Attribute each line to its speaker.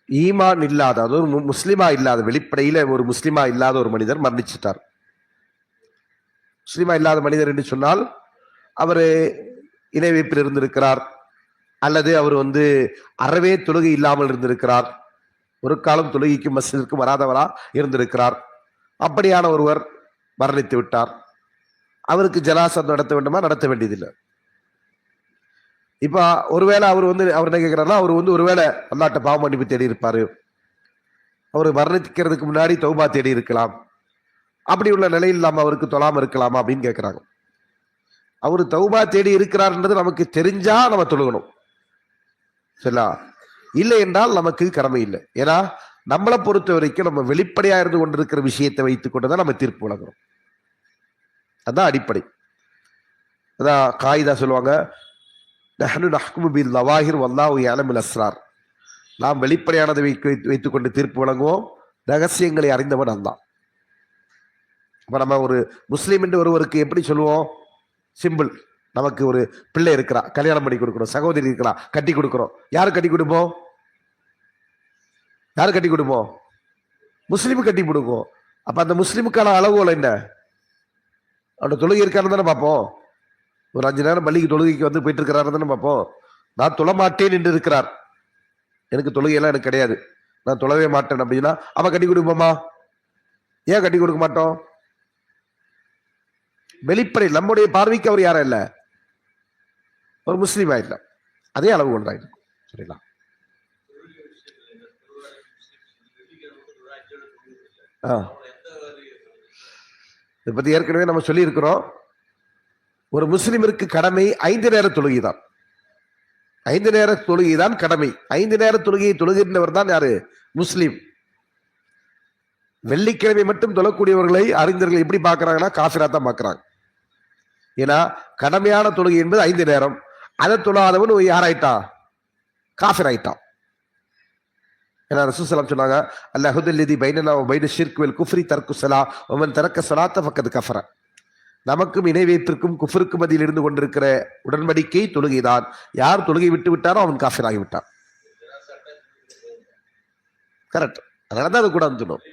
Speaker 1: ஈமான் இல்லாத, அதாவது முஸ்லிமா இல்லாத, வெளிப்படையில ஒரு முஸ்லிமா இல்லாத ஒரு மனிதர் மரணிச்சிட்டார். முஸ்லிமா இல்லாத மனிதர் என்று சொன்னால் அவரு இணை வைப்பில் இருந்திருக்கிறார், அல்லது அவர் அறவே தொழுகை இல்லாமல் இருந்திருக்கிறார், ஒரு காலம் தொழுகைக்கும் மஸ்ஜிதிற்கும் வராதவரா இருந்திருக்கிறார். அப்படியான ஒருவர் மரணித்து விட்டார். அவருக்கு ஜனாசா நடத்த வேண்டுமா? நடத்த வேண்டியதில்லை. இப்ப ஒருவேளை அவர் அவர் என்ன கேட்கிறாருன்னா, அவர் ஒருவேளை அல்லாட்ட பாவ மன்னிப்பு தேடி இருப்பாரு, அவர் மரணிக்கிறதுக்கு முன்னாடி தௌபா தேடி இருக்கலாம், அப்படி உள்ள நிலையில் இல்லாம அவருக்கு தொழாம இருக்கலாமா அப்படின்னு கேட்கிறாங்க. அவரு தௌபா தேடி இருக்கிறார்ன்றது நமக்கு தெரிஞ்சா நம்ம தொழுகணும், சரிங்களா? இல்லை என்றால் நமக்கு கடமை இல்லை. ஏன்னா நம்மளை பொறுத்த வரைக்கும் நம்ம வெளிப்படையா இருந்து கொண்டிருக்கிற விஷயத்தை வைத்துக் கொண்டுதான் நம்ம தீர்ப்பு வழங்குறோம். அதான் அடிப்படை. அதான் காயிதா சொல்லுவாங்க, நாம் வெளிப்படையானதை வைத்துக் கொண்டு தீர்ப்பு வழங்குவோம், ரகசியங்களை அறிந்தவன் அல்லாஹ். இப்ப நம்ம ஒரு முஸ்லீம் என்று ஒருவருக்கு எப்படி சொல்லுவோம்? சிம்பிள். நமக்கு ஒரு பிள்ளை இருக்கிறா, கல்யாணம் பண்ணி கொடுக்கிறோம், சகோதரி இருக்கிறா, கட்டி கொடுக்கிறோம். யாரு கட்டி கொடுப்போம்? யாரு கட்டி கொடுப்போம்? முஸ்லீம் கட்டி கொடுக்கும். அப்ப அந்த முஸ்லீமுக்கான அளவுகள் என்ன? அவனோட தொழுகை இருக்கான்னு தானே பார்ப்போம். ஒரு 5 நேரம் பள்ளிக்கு தொழுகைக்கு போயிட்டு இருக்கிறாரு தானே பார்ப்போம். நான் தொழமாட்டேன் என்று இருக்கிறார், எனக்கு தொழுகையெல்லாம் எனக்கு கிடையாது, நான் தொழவே மாட்டேன் அப்படின்னா அவன் கட்டி கொடுப்போமா? ஏன் கட்டி கொடுக்க மாட்டோம்? வெளிப்படை நம்முடைய பார்வைக்கு அவர் யாரும் இல்ல, ஒரு முஸ்லீம் ஆயிடல, அதே அளவு கொண்டாயிடும். சரிங்களா? இதை பத்தி ஏற்கனவே நம்ம சொல்லி இருக்கிறோம். ஒரு முஸ்லிமிற்கு கடமை 5 நேர தொழுகைதான். 5 நேர தொழுகைதான் கடமை. 5 நேர தொழுகையை தொழுகின்றவர் தான் யாரு? முஸ்லீம். வெள்ளிக்கிழமை மட்டும் தொழக்கூடியவர்களை அறிஞர்கள் எப்படி பார்க்கிறாங்கன்னா காஃபிரா தான் பார்க்கிறாங்க. ஏன்னா கடமையான தொழுகை என்பது 5 நேரம். அதை தொழாதவன் யாராயிட்டான்? காஃபிர் ஆயிட்டான். ஏன்னா ரசூல் ஸல்லல்லாஹு அலைஹி வஸல்லம் சொன்னாங்க, அல்லாஹுல்லதி பைனனா வ பைன ஷிர்க் வல் குஃப்ரி தர்க்கு ஸலா வ மன் தரக்க ஸலாத்த ஃபக்கத் கஃபர. நமக்கும் இணை வைப்பிற்கும் குஃப்ருக்கு மத்தியில் இருந்து கொண்டிருக்கிற உடன்படிக்கை தொழுகைதான். யார் தொழுகை விட்டு விட்டாரோ அவன் காஃபிர் ஆகிவிட்டான். கரெக்ட். அதனால தான் அது கூட சொன்னோம்.